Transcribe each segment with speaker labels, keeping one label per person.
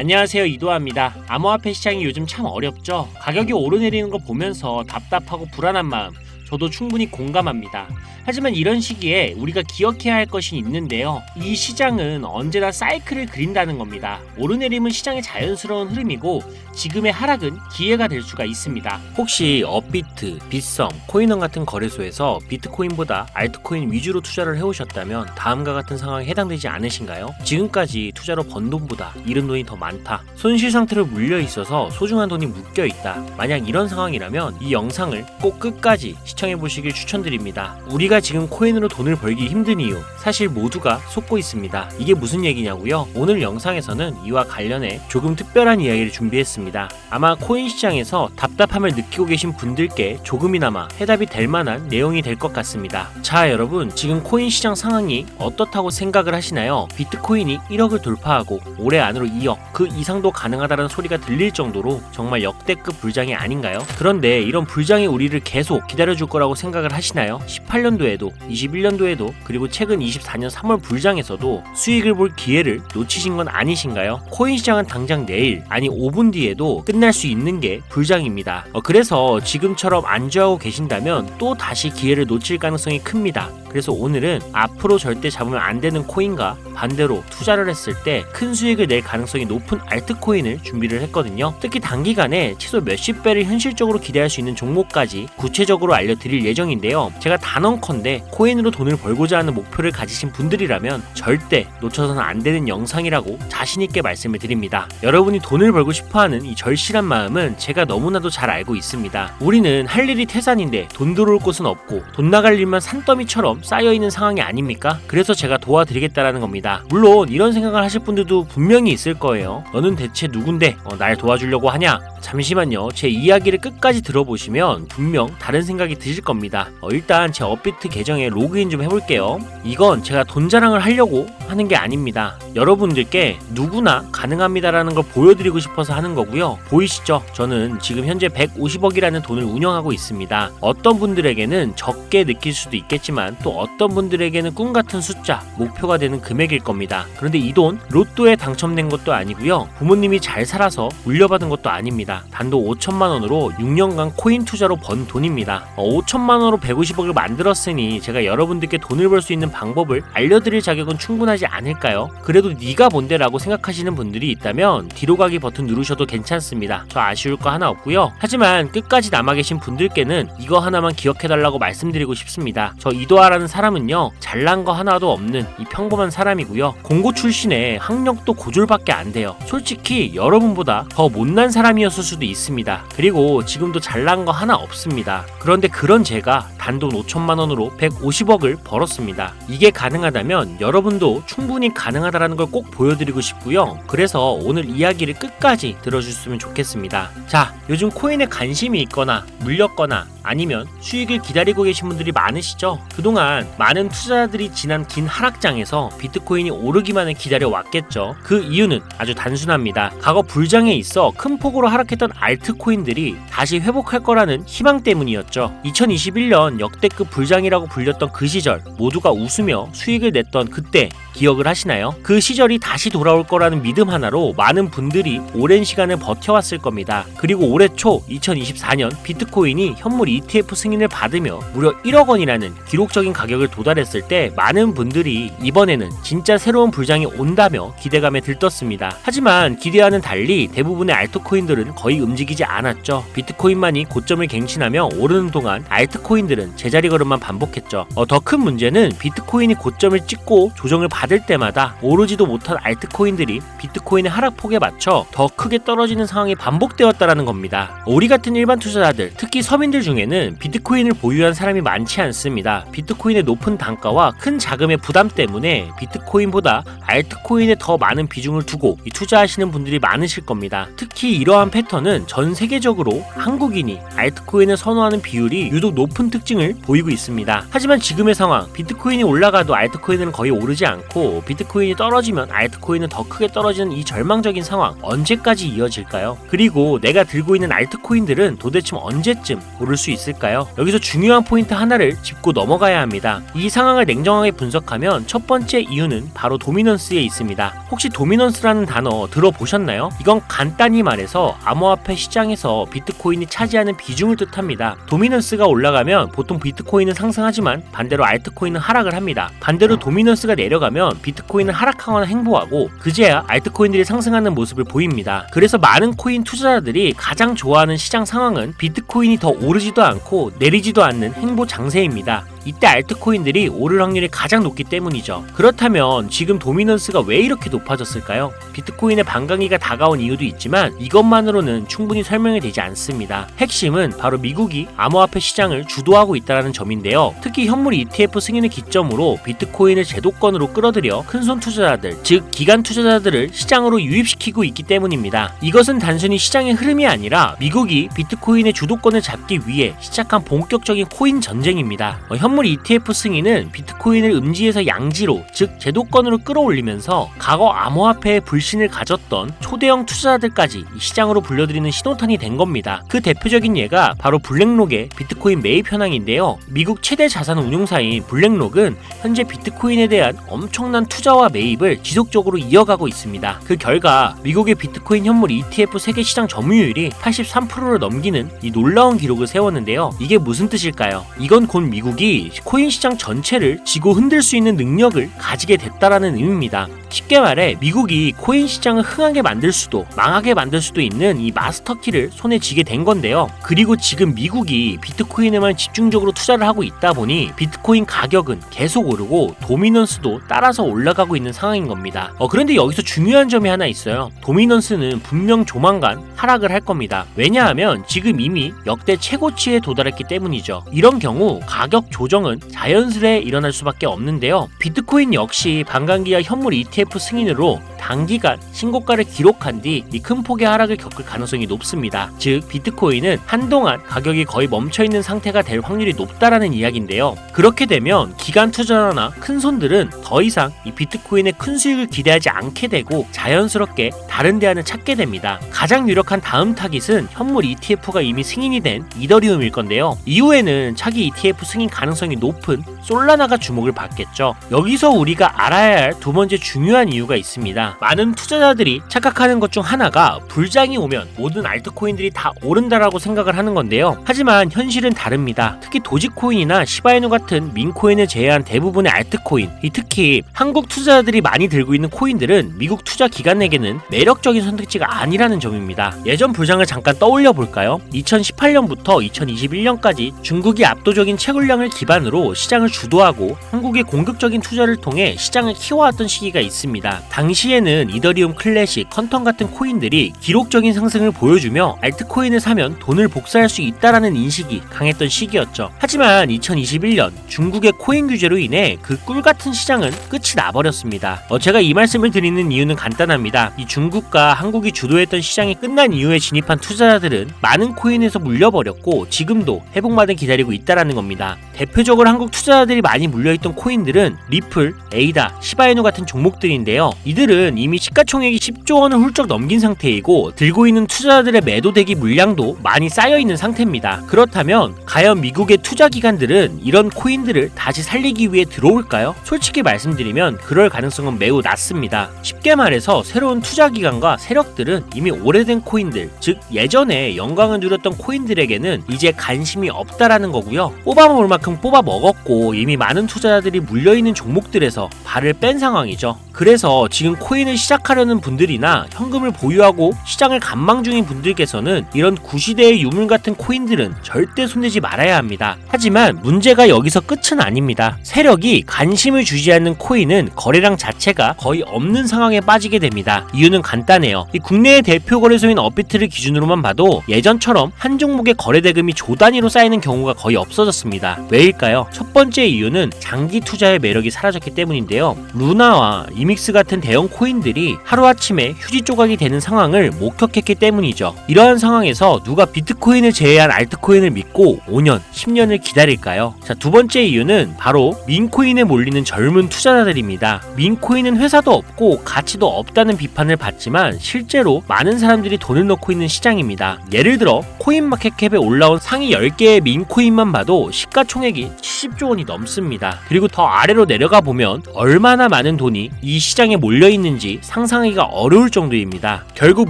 Speaker 1: 안녕하세요, 이도하입니다. 암호화폐 시장이 요즘 참 어렵죠. 가격이 오르내리는 거 보면서 답답하고 불안한 마음 저도 충분히 공감합니다. 하지만 이런 시기에 우리가 기억해야 할 것이 있는데요. 이 시장은 언제나 사이클을 그린다는 겁니다. 오르내림은 시장의 자연스러운 흐름이고 지금의 하락은 기회가 될 수가 있습니다. 혹시 업비트, 빗썸, 코인원 같은 거래소에서 비트코인보다 알트코인 위주로 투자를 해오셨다면 다음과 같은 상황에 해당되지 않으신가요? 지금까지 투자로 번 돈보다 잃은 돈이 더 많다. 손실 상태로 물려 있어서 소중한 돈이 묶여 있다. 만약 이런 상황이라면 이 영상을 꼭 끝까지 시청해 보시길 추천드립니다. 우리가 지금 코인으로 돈을 벌기 힘든 이유 사실 모두가 속고 있습니다. 이게 무슨 얘기냐고요? 오늘 영상에서는 이와 관련해 조금 특별한 이야기를 준비했습니다. 아마 코인 시장에서 답답함을 느끼고 계신 분들께 조금이나마 해답이 될 만한 내용이 될 것 같습니다. 자, 여러분, 지금 코인 시장 상황이 어떻다고 생각을 하시나요? 비트코인이 1억을 돌파하고 올해 안으로 2억 그 이상도 가능하다는 소리가 들릴 정도로 정말 역대급 불장이 아닌가요? 그런데 이런 불장이 우리를 계속 기다려줄 거라고 생각을 하시나요? 18년도에도 21년도에도 그리고 최근 24년 3월 불장에서도 수익을 볼 기회를 놓치신 건 아니신가요? 코인 시장은 당장 내일 아니 5분 뒤에도 끝날 수 있는 게 불장입니다. 그래서 지금처럼 안주하고 계신다면 또 다시 기회를 놓칠 가능성이 큽니다. 그래서 오늘은 앞으로 절대 잡으면 안 되는 코인과 반대로 투자를 했을 때 큰 수익을 낼 가능성이 높은 알트코인을 준비를 했거든요. 특히 단기간에 최소 몇십 배를 현실적으로 기대할 수 있는 종목까지 구체적으로 알려드릴 예정인데요. 제가 단언컨대 코인으로 돈을 벌고자 하는 목표를 가지신 분들이라면 절대 놓쳐서는 안 되는 영상이라고 자신있게 말씀을 드립니다. 여러분이 돈을 벌고 싶어하는 이 절실한 마음은 제가 너무나도 잘 알고 있습니다. 우리는 할 일이 태산인데 돈 들어올 곳은 없고 돈 나갈 일만 산더미처럼 쌓여있는 상황이 아닙니까? 그래서 제가 도와드리겠다라는 겁니다. 물론 이런 생각을 하실 분들도 분명히 있을 거예요. 너는 대체 누군데 날 도와주려고 하냐? 잠시만요. 제 이야기를 끝까지 들어보시면 분명 다른 생각이 드실 겁니다. 일단 제 업비트 계정에 로그인 좀 해볼게요. 이건 제가 돈 자랑을 하려고 하는 게 아닙니다. 여러분들께 누구나 가능합니다라는 걸 보여드리고 싶어서 하는 거고요. 보이시죠? 저는 지금 현재 150억이라는 돈을 운영하고 있습니다. 어떤 분들에게는 적게 느낄 수도 있겠지만 또 어떤 분들에게는 꿈 같은 숫자, 목표가 되는 금액일 겁니다. 그런데 이 돈 로또에 당첨된 것도 아니고요. 부모님이 잘 살아서 물려받은 것도 아닙니다. 단돈 5천만 원으로 6년간 코인 투자로 번 돈입니다. 5천만 원으로 150억을 만들었으니 제가 여러분들께 돈을 벌 수 있는 방법을 알려드릴 자격은 충분하지 않을까요? 그래도 네가 뭔데 라고 생각하시는 분들이 있다면 뒤로 가기 버튼 누르셔도 괜찮습니다. 저 아쉬울 거 하나 없고요. 하지만 끝까지 남아 계신 분들께는 이거 하나만 기억해달라고 말씀드리고 싶습니다. 저 이도하라는 사람은요, 잘난 거 하나도 없는 이 평범한 사람이고요. 공고 출신에 학력도 고졸밖에 안 돼요. 솔직히 여러분보다 더 못난 사람이었을 수도 있습니다. 그리고 지금도 잘난 거 하나 없습니다. 그런데 그런 제가 단돈 5천만 원으로 150억을 벌었습니다. 이게 가능하다면 여러분도 충분히 가능하다라는 걸 꼭 보여드리고 싶고요. 그래서 오늘 이야기를 끝까지 들어주셨으면 좋겠습니다. 자, 요즘 코인에 관심이 있거나 물렸거나 아니면 수익을 기다리고 계신 분들이 많으시죠? 그동안 많은 투자자들이 지난 긴 하락장에서 비트코인이 오르기만을 기다려왔겠죠. 그 이유는 아주 단순합니다. 과거 불장에 있어 큰 폭으로 하락했던 알트코인들이 다시 회복할 거라는 희망 때문이었죠. 2021년 역대급 불장이라고 불렸던 그 시절 모두가 웃으며 수익을 냈던 그때 기억을 하시나요? 그 시절이 다시 돌아올 거라는 믿음 하나로 많은 분들이 오랜 시간을 버텨왔을 겁니다. 그리고 올해 초 2024년 비트코인이 현물 ETF 승인을 받으며 무려 1억 원이라는 기록적인 가격을 도달했을 때 많은 분들이 이번에는 진짜 새로운 불장이 온다며 기대감에 들떴습니다. 하지만 기대와는 달리 대부분의 알트코인들은 거의 움직이지 않았죠. 비트코인만이 고점을 갱신하며 오르는 동안 알트코인들은 제자리 걸음만 반복했죠. 더 큰 문제는 비트코인이 고점을 찍고 조정을 받을 때마다 오르지도 못한 알트코인들이 비트코인의 하락폭에 맞춰 더 크게 떨어지는 상황이 반복되었다라는 겁니다. 우리 같은 일반 투자자들, 특히 서민들 중에는 비트코인을 보유한 사람이 많지 않습니다. 비트코인의 높은 단가와 큰 자금의 부담 때문에 비트코인보다 알트코인에 더 많은 비중을 두고 투자하시는 분들이 많으실 겁니다. 특히 이러한 패턴은 전 세계적으로 한국인이 알트코인을 선호하는 비율이 유독 높은 특징을 보이고 있습니다. 하지만 지금의 상황, 비트코인이 올라가도 알트코인은 거의 오르지 않고 비트코인이 떨어지면 알트코인은 더 크게 떨어지는 이 절망적인 상황 언제까지 이어질까요? 그리고 내가 들고 있는 알트코인들은 도대체 언제쯤 오를 수 수 있을까요? 여기서 중요한 포인트 하나를 짚고 넘어가야 합니다. 이 상황을 냉정하게 분석하면 첫 번째 이유는 바로 도미넌스에 있습니다. 혹시 도미넌스라는 단어 들어보셨나요? 이건 간단히 말해서 암호화폐 시장에서 비트코인이 차지하는 비중을 뜻합니다. 도미넌스가 올라가면 보통 비트코인은 상승하지만 반대로 알트코인은 하락을 합니다. 반대로 도미넌스가 내려가면 비트코인은 하락하거나 행보하고 그제야 알트코인들이 상승하는 모습을 보입니다. 그래서 많은 코인 투자자들이 가장 좋아하는 시장 상황은 비트코인이 더 오르지도 않고 내리지도 않는 행보 장세입니다. 이때 알트코인들이 오를 확률이 가장 높기 때문이죠. 그렇다면 지금 도미넌스가 왜 이렇게 높아졌을까요? 비트코인의 반감기가 다가온 이유도 있지만 이것만으로는 충분히 설명이 되지 않습니다. 핵심은 바로 미국이 암호화폐 시장을 주도하고 있다는 점인데요. 특히 현물 ETF 승인을 기점으로 비트코인을 제도권으로 끌어들여 큰손 투자자들, 즉 기관 투자자들을 시장으로 유입시키고 있기 때문입니다. 이것은 단순히 시장의 흐름이 아니라 미국이 비트코인의 주도권을 잡기 위해 시작한 본격적인 코인 전쟁입니다. 현물 ETF 승인은 비트코인을 음지에서 양지로, 즉 제도권으로 끌어올리면서 과거 암호화폐에 불신을 가졌던 초대형 투자자들까지 이 시장으로 불려들이는 신호탄이 된 겁니다. 그 대표적인 예가 바로 블랙록의 비트코인 매입 현황인데요. 미국 최대 자산 운용사인 블랙록은 현재 비트코인에 대한 엄청난 투자와 매입을 지속적으로 이어가고 있습니다. 그 결과 미국의 비트코인 현물 ETF 세계 시장 점유율이 83%를 넘기는 이 놀라운 기록을 세웠는데요. 이게 무슨 뜻일까요? 이건 곧 미국이 코인 시장 전체를 쥐고 흔들 수 있는 능력을 가지게 됐다라는 의미입니다. 쉽게 말해 미국이 코인 시장을 흥하게 만들 수도 망하게 만들 수도 있는 이 마스터키를 손에 쥐게 된 건데요. 그리고 지금 미국이 비트코인에만 집중적으로 투자를 하고 있다 보니 비트코인 가격은 계속 오르고 도미넌스도 따라서 올라가고 있는 상황인 겁니다. 그런데 여기서 중요한 점이 하나 있어요. 도미넌스는 분명 조만간 하락을 할 겁니다. 왜냐하면 지금 이미 역대 최고치에 도달했기 때문이죠. 이런 경우 가격 조정은 자연스레 일어날 수밖에 없는데요. 비트코인 역시 반감기와 현물 ETF 승인으로 단기간 신고가를 기록한 뒤 이 큰 폭의 하락을 겪을 가능성이 높습니다. 즉 비트코인은 한동안 가격이 거의 멈춰있는 상태가 될 확률이 높다라는 이야기인데요. 그렇게 되면 기관 투자자나 큰 손들은 더 이상 이 비트코인의 큰 수익을 기대하지 않게 되고 자연스럽게 다른 대안을 찾게 됩니다. 가장 유력한 다음 타깃은 현물 ETF가 이미 승인이 된 이더리움일 건데요. 이후에는 차기 ETF 승인 가능성이 높은 솔라나가 주목을 받겠죠. 여기서 우리가 알아야 할 두 번째 중요한 이유가 있습니다. 많은 투자자들이 착각하는 것 중 하나가 불장이 오면 모든 알트코인들이 다 오른다라고 생각을 하는 건데요. 하지만 현실은 다릅니다. 특히 도지코인이나 시바이누 같은 민코인을 제외한 대부분의 알트코인, 특히 한국 투자자들이 많이 들고 있는 코인들은 미국 투자 기관에게는 매력적인 선택지가 아니라는 점입니다. 예전 불장을 잠깐 떠올려 볼까요? 2018년부터 2021년까지 중국이 압도적인 채굴량을 기반으로 시장을 주도하고 한국의 공격적인 투자를 통해 시장을 키워왔던 시기가 있습니다. 당시에는 이더리움 클래식, 컨텀 같은 코인들이 기록적인 상승을 보여주며 알트코인을 사면 돈을 복사할 수 있다라는 인식이 강했던 시기였죠. 하지만 2021년 중국의 코인 규제로 인해 그 꿀같은 시장은 끝이 나버렸습니다. 제가 이 말씀을 드리는 이유는 간단합니다. 이 중국과 한국이 주도했던 시장이 끝난 이후에 진입한 투자자들은 많은 코인에서 물려버렸고 지금도 회복만을 기다리고 있다라는 겁니다. 대표적으로 한국 투자자들이 많이 물려있던 코인들은 리플, 에이다, 시바이누 같은 종목들인데요. 이들은 이미 시가총액이 10조 원을 훌쩍 넘긴 상태이고 들고 있는 투자자들의 매도 대기 물량도 많이 쌓여있는 상태입니다. 그렇다면 과연 미국의 투자기관들은 이런 코인들을 다시 살리기 위해 들어올까요? 솔직히 말씀드리면 그럴 가능성은 매우 낮습니다. 쉽게 말해서 새로운 투자기관과 세력들은 이미 오래된 코인들, 즉 예전에 영광을 누렸던 코인들에게는 이제 관심이 없다라는 거고요. 뽑아먹을 만큼 뽑아먹었고 이미 많은 투자자들이 물려있는 종목들에서 발을 뺀 상황이죠. 그래서 지금 코인을 시작하려는 분들이나 현금을 보유하고 시장을 관망 중인 분들께서는 이런 구시대의 유물 같은 코인들은 절대 손대지 말아야 합니다. 하지만 문제가 여기서 끝은 아닙니다. 세력이 관심을 주지 않는 코인은 거래량 자체가 거의 없는 상황에 빠지게 됩니다. 이유는 간단해요. 이 국내의 대표 거래소인 업비트를 기준으로만 봐도 예전처럼 한 종목의 거래 대금이 조 단위로 쌓이는 경우가 거의 없어졌습니다. 왜일까요? 첫 번째 이유는 장기 투자의 매력이 사라졌기 때문인데요. 루나와 이믹스 같은 대형 코인 코인들이 하루아침에 휴지 조각이 되는 상황을 목격했기 때문이죠. 이러한 상황에서 누가 비트코인을 제외한 알트코인을 믿고 5년, 10년을 기다릴까요? 자, 두 번째 이유는 바로 민코인에 몰리는 젊은 투자자들입니다. 민코인은 회사도 없고 가치도 없다는 비판을 받지만 실제로 많은 사람들이 돈을 넣고 있는 시장입니다. 예를 들어 코인마켓캡에 올라온 상위 10개의 민코인만 봐도 시가총액이 70조 원이 넘습니다. 그리고 더 아래로 내려가 보면 얼마나 많은 돈이 이 시장에 몰려 있는지 상상하기가 어려울 정도입니다. 결국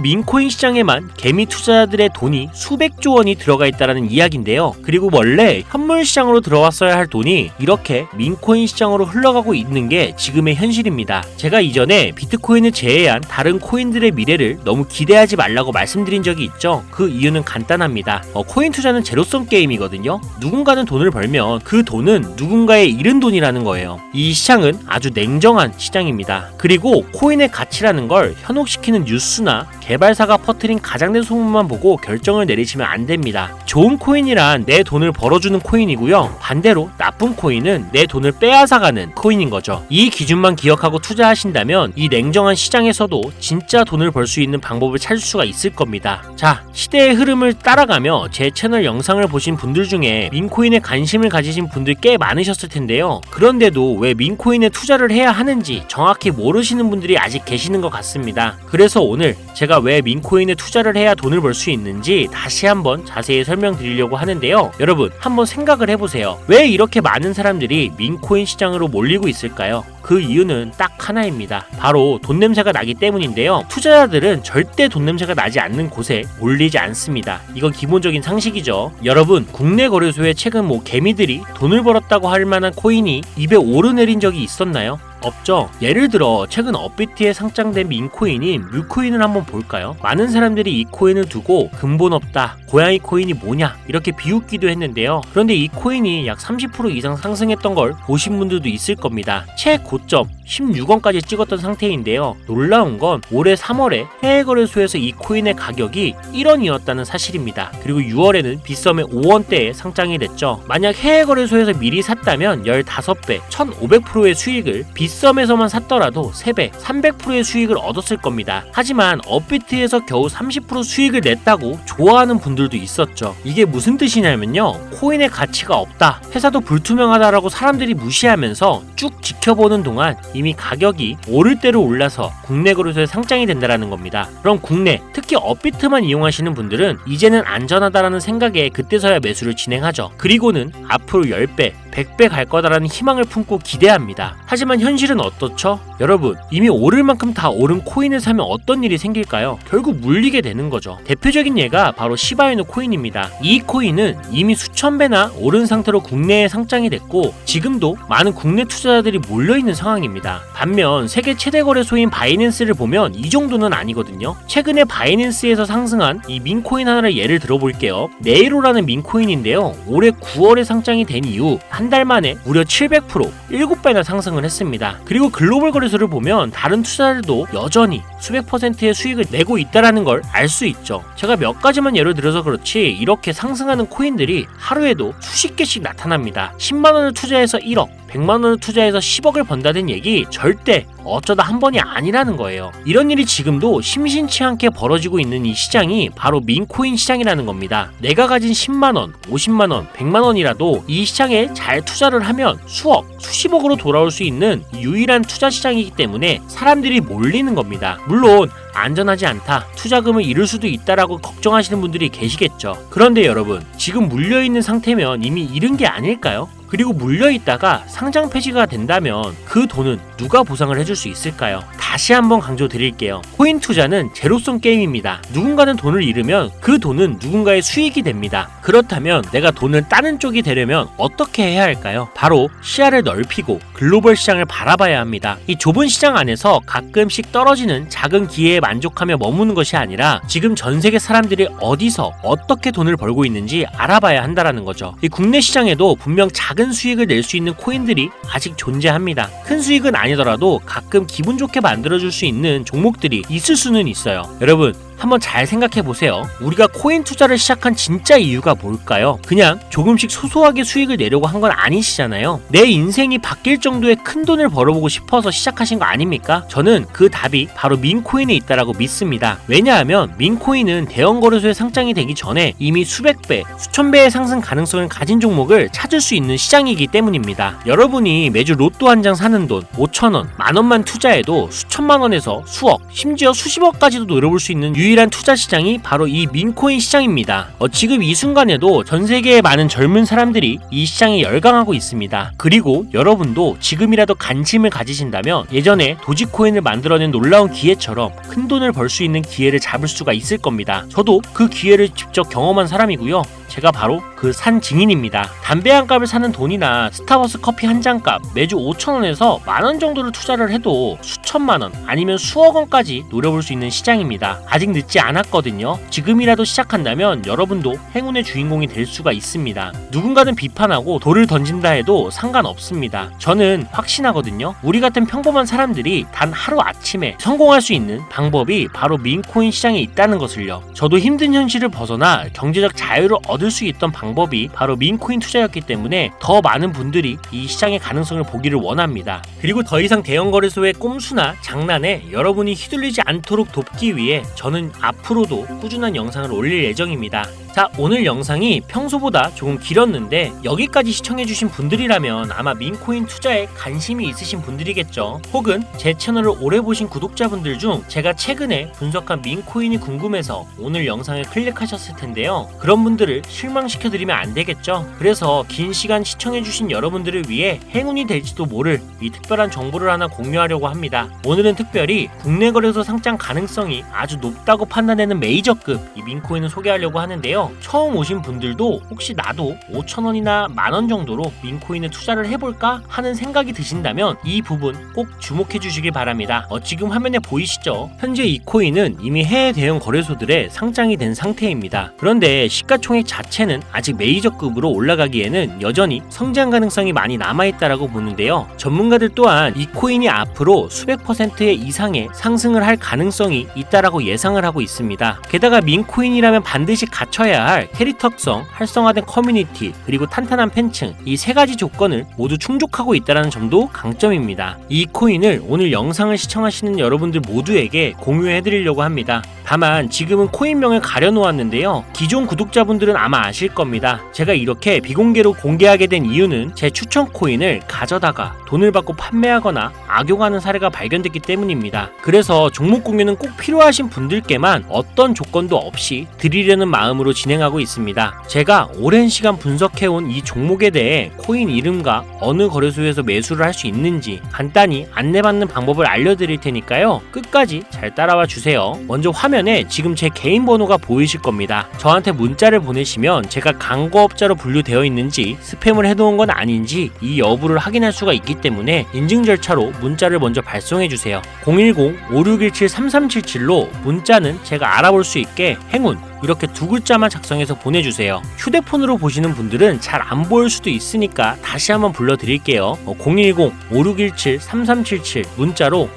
Speaker 1: 민코인 시장에만 개미 투자자들의 돈이 수백조 원이 들어가 있다는 이야기인데요. 그리고 원래 현물 시장으로 들어왔어야 할 돈이 이렇게 민코인 시장으로 흘러가고 있는 게 지금의 현실입니다. 제가 이전에 비트코인을 제외한 다른 코인들의 미래를 너무 기대하지 말라고 말씀드린 적이 있죠. 그 이유는 간단합니다. 코인 투자는 제로섬 게임이거든요. 누군가는 돈을 벌면 그 돈은 누군가의 잃은 돈이라는 거예요. 이 시장은 아주 냉정한 시장입니다. 그리고 코인의 가치라는 걸 현혹시키는 뉴스나 개발사가 퍼뜨린 가장된 소문만 보고 결정을 내리시면 안 됩니다. 좋은 코인이란 내 돈을 벌어주는 코인이고요. 반대로 나쁜 코인은 내 돈을 빼앗아가는 코인인 거죠. 이 기준만 기억하고 투자하신다면 이 냉정한 시장에서도 진짜 돈을 벌 수 있는 방법을 찾을 수가 있을 겁니다. 자, 시대의 흐름을 따라가며 제 채널 영상을 보신 분들 중에 민코인에 관심을 가지신 분들 꽤 많으셨을 텐데요. 그런데도 왜 민코인에 투자를 해야 하는지 정확히 모르시는 분들이 아직 계시는 것 같습니다. 그래서 오늘 제가 왜 민코인에 투자를 해야 돈을 벌 수 있는지 다시 한번 자세히 설명드리려고 하는데요. 여러분 한번 생각을 해보세요. 왜 이렇게 많은 사람들이 민코인 시장으로 몰리고 있을까요? 그 이유는 딱 하나입니다. 바로 돈 냄새가 나기 때문인데요. 투자자들은 절대 돈 냄새가 나지 않는 곳에 몰리지 않습니다. 이건 기본적인 상식이죠. 여러분 국내 거래소에 최근 개미들이 돈을 벌었다고 할 만한 코인이 입에 오르내린 적이 있었나요? 없죠. 예를 들어 최근 업비트에 상장된 민코인인 뮤코인을 한번 볼까요? 많은 사람들이 이 코인을 두고 근본 없다, 고양이 코인이 뭐냐 이렇게 비웃기도 했는데요. 그런데 이 코인이 약 30% 이상 상승했던 걸 보신 분들도 있을 겁니다. 최고점 16원까지 찍었던 상태인데요. 놀라운 건 올해 3월에 해외 거래소에서 이 코인의 가격이 1원이었다는 사실입니다. 그리고 6월에는 빗썸에 5원대에 상장이 됐죠. 만약 해외 거래소에서 미리 샀다면 15배, 1500%의 수익을 빗썸에서만 샀더라도 3배, 300%의 수익을 얻었을 겁니다. 하지만 업비트에서 겨우 30% 수익을 냈다고 좋아하는 분들도 있었죠. 이게 무슨 뜻이냐면요. 코인의 가치가 없다, 회사도 불투명하다라고 사람들이 무시하면서 쭉 지켜보는 동안 이미 가격이 오를 대로 올라서 국내 거래소에 상장이 된다는 겁니다. 그럼 국내, 특히 업비트만 이용하시는 분들은 이제는 안전하다라는 생각에 그때서야 매수를 진행하죠. 그리고는 앞으로 10배, 100배 갈 거다라는 희망을 품고 기대합니다. 하지만 현실은 어떻죠? 여러분, 이미 오를 만큼 다 오른 코인을 사면 어떤 일이 생길까요? 결국 물리게 되는 거죠. 대표적인 예가 바로 시바이누 코인입니다. 이 코인은 이미 수천 배나 오른 상태로 국내에 상장이 됐고 지금도 많은 국내 투자자들이 몰려있는 상황입니다. 반면 세계 최대 거래소인 바이낸스를 보면 이 정도는 아니거든요. 최근에 바이낸스에서 상승한 이 민코인 하나를 예를 들어볼게요. 네이로라는 민코인인데요. 올해 9월에 상장이 된 이후 한 달 만에 무려 700%, 7배나 상승을 했습니다. 그리고 글로벌 거래소를 보면 다른 투자자들도 여전히 수백 %의 수익을 내고 있다는 걸 알 수 있죠. 제가 몇 가지만 예를 들어서 그렇지 이렇게 상승하는 코인들이 하루에도 수십 개씩 나타납니다. 10만원을 투자해서 1억, 100만원을 투자해서 10억을 번다는 얘기 절대 어쩌다 한 번이 아니라는 거예요. 이런 일이 지금도 심심치 않게 벌어지고 있는 이 시장이 바로 민코인 시장이라는 겁니다. 내가 가진 10만원, 50만원, 100만원이라도 이 시장에 잘 투자를 하면 수억, 수십억으로 돌아올 수 있는 유일한 투자 시장이기 때문에 사람들이 몰리는 겁니다. 물론 안전하지 않다, 투자금을 잃을 수도 있다라고 걱정하시는 분들이 계시겠죠. 그런데 여러분, 지금 물려있는 상태면 이미 잃은 게 아닐까요? 그리고 물려있다가 상장 폐지가 된다면 그 돈은 누가 보상을 해줄 수 있을까요? 다시 한번 강조드릴게요. 코인 투자는 제로섬 게임입니다. 누군가는 돈을 잃으면 그 돈은 누군가의 수익이 됩니다. 그렇다면 내가 돈을 따는 쪽이 되려면 어떻게 해야 할까요? 바로 시야를 넓히고 글로벌 시장을 바라봐야 합니다. 이 좁은 시장 안에서 가끔씩 떨어지는 작은 기회에 만족하며 머무는 것이 아니라 지금 전 세계 사람들이 어디서 어떻게 돈을 벌고 있는지 알아봐야 한다는 거죠. 이 국내 시장에도 분명 작은 수익을 낼 수 있는 코인들이 아직 존재합니다. 큰 수익은 아니더라도 가끔 기분 좋게 만들어줄 수 있는 종목들이 있을 수는 있어요. 여러분, 한번 잘 생각해 보세요. 우리가 코인 투자를 시작한 진짜 이유가 뭘까요? 그냥 조금씩 소소하게 수익을 내려고 한 건 아니시잖아요. 내 인생이 바뀔 정도의 큰 돈을 벌어보고 싶어서 시작하신 거 아닙니까? 저는 그 답이 바로 민코인에 있다라고 믿습니다. 왜냐하면 민코인은 대형 거래소에 상장이 되기 전에 이미 수백 배, 수천 배의 상승 가능성을 가진 종목을 찾을 수 있는 시장이기 때문입니다. 여러분이 매주 로또 한 장 사는 돈 5,000원, 만원만 투자해도 수천만 원에서 수억, 심지어 수십억까지도 노려볼 수 있는 유일한 투자 시장이 바로 이 민코인 시장입니다. 지금 이 순간에도 전 세계의 많은 젊은 사람들이 이 시장에 열광하고 있습니다. 그리고 여러분도 지금이라도 관심을 가지신다면 예전에 도지코인을 만들어낸 놀라운 기회처럼 큰 돈을 벌 수 있는 기회를 잡을 수가 있을 겁니다. 저도 그 기회를 직접 경험한 사람이고요. 제가 바로 그 산 증인입니다. 담배 한 값을 사는 돈이나 스타버스 커피 한 잔 값 매주 5,000원에서 만원 정도를 투자를 해도 수천만 원 아니면 수억 원까지 노려볼 수 있는 시장입니다. 아직 늦지 않았거든요. 지금이라도 시작한다면 여러분도 행운의 주인공이 될 수가 있습니다. 누군가는 비판하고 돌을 던진다 해도 상관없습니다. 저는 확신하거든요. 우리 같은 평범한 사람들이 단 하루 아침에 성공할 수 있는 방법이 바로 민코인 시장에 있다는 것을요. 저도 힘든 현실을 벗어나 경제적 자유를 얻을 수 있던 방법이 바로 민코인 투자였기 때문에 더 많은 분들이 이 시장의 가능성을 보기를 원합니다. 그리고 더 이상 대형 거래소의 꼼수나 장난에 여러분이 휘둘리지 않도록 돕기 위해 저는 앞으로도 꾸준한 영상을 올릴 예정입니다. 자, 오늘 영상이 평소보다 조금 길었는데 여기까지 시청해주신 분들이라면 아마 민코인 투자에 관심이 있으신 분들이겠죠. 혹은 제 채널을 오래 보신 구독자분들 중 제가 최근에 분석한 민코인이 궁금해서 오늘 영상을 클릭하셨을 텐데요. 그런 분들을 실망시켜드리면 안 되겠죠. 그래서 긴 시간 시청해주신 여러분들을 위해 행운이 될지도 모를 이 특별한 정보를 하나 공유하려고 합니다. 오늘은 특별히 국내 거래소 상장 가능성이 아주 높다고 판단되는 메이저급 이 민코인을 소개하려고 하는데요. 처음 오신 분들도 혹시 나도 5,000원이나 만원 정도로 민코인에 투자를 해볼까 하는 생각이 드신다면 이 부분 꼭 주목해 주시길 바랍니다. 지금 화면에 보이시죠? 현재 이 코인은 이미 해외 대형 거래소들에 상장이 된 상태입니다. 그런데 시가총액 자체는 아직 메이저급으로 올라가기에는 여전히 성장 가능성이 많이 남아있다라고 보는데요. 전문가들 또한 이 코인이 앞으로 수백 퍼센트의 이상의 상승을 할 가능성이 있다라고 예상을 하고 있습니다. 게다가 민코인이라면 반드시 갖춰야 할 캐릭터성, 활성화된 커뮤니티, 그리고 탄탄한 팬층 이 세 가지 조건을 모두 충족하고 있다는 점도 강점입니다. 이 코인을 오늘 영상을 시청하시는 여러분들 모두에게 공유해드리려고 합니다. 다만 지금은 코인명을 가려놓았는데요. 기존 구독자분들은 아마 아실 겁니다. 제가 이렇게 비공개로 공개하게 된 이유는 제 추천 코인을 가져다가 돈을 받고 판매하거나 악용하는 사례가 발견됐기 때문입니다. 그래서 종목 공유는 꼭 필요하신 분들께만 어떤 조건도 없이 드리려는 마음으로 진행하고 있습니다. 제가 오랜 시간 분석해온 이 종목에 대해 코인 이름과 어느 거래소에서 매수를 할 수 있는지 간단히 안내받는 방법을 알려드릴 테니까요. 끝까지 잘 따라와 주세요. 먼저 화면에 지금 제 개인 번호가 보이실 겁니다. 저한테 문자를 보내시면 제가 광고업자로 분류되어 있는지 스팸을 해놓은 건 아닌지 이 여부를 확인할 수가 있기 때문에 인증 절차로 문자를 먼저 발송해 주세요. 010-5617-3377로 문자는 제가 알아볼 수 있게 행운 이렇게 두 글자만 작성해서 보내주세요. 휴대폰으로 보시는 분들은 잘 안 보일 수도 있으니까 다시 한번 불러드릴게요. 010-5617-3377 문자로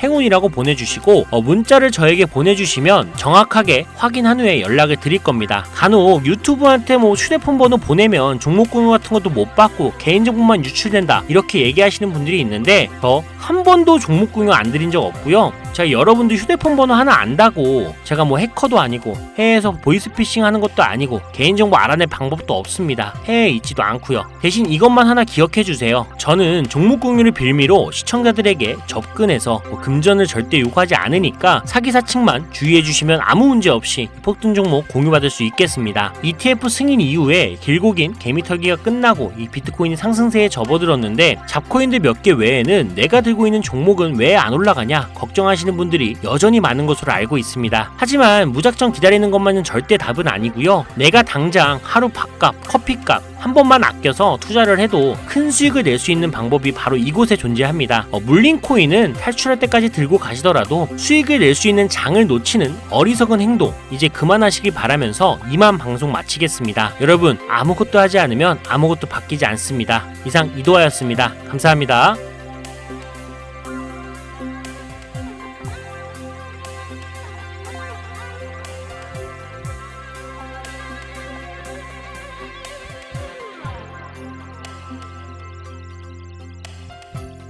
Speaker 1: 행운이라고 보내주시고 문자를 저에게 보내주시면 정확하게 확인한 후에 연락을 드릴 겁니다. 간혹 유튜브한테 휴대폰 번호 보내면 종목 공유 같은 것도 못 받고 개인정보만 유출된다 이렇게 얘기하시는 분들이 있는데 저 한 번도 종목 공유 안 드린 적 없고요. 제가 여러분들 휴대폰 번호 하나 안다고 제가 해커도 아니고 해외에서 보이스피싱 하는 것도 아니고 개인정보 알아낼 방법도 없습니다. 해외에 있지도 않고요. 대신 이것만 하나 기억해 주세요. 저는 종목 공유를 빌미로 시청자들에게 접근해서 금전을 절대 요구하지 않으니까 사기사측만 주의해 주시면 아무 문제 없이 폭등 종목 공유받을 수 있겠습니다. ETF 승인 이후에 길고 긴 개미털기가 끝나고 이 비트코인이 상승세에 접어들었는데 잡코인들 몇 개 외에는 내가 들고 있는 종목은 왜 안 올라가냐 걱정하시는 분들이 여전히 많은 것으로 알고 있습니다. 하지만 무작정 기다리는 것만은 절대 답은 아니고요. 내가 당장 하루 밥값, 커피값 한 번만 아껴서 투자를 해도 큰 수익을 낼 수 있는 방법이 바로 이곳에 존재합니다. 물린 코인은 탈출할 때까지 들고 가시더라도 수익을 낼 수 있는 장을 놓치는 어리석은 행동 이제 그만하시길 바라면서 이만 방송 마치겠습니다. 여러분 아무것도 하지 않으면 아무것도 바뀌지 않습니다. 이상 이도하였습니다. 감사합니다.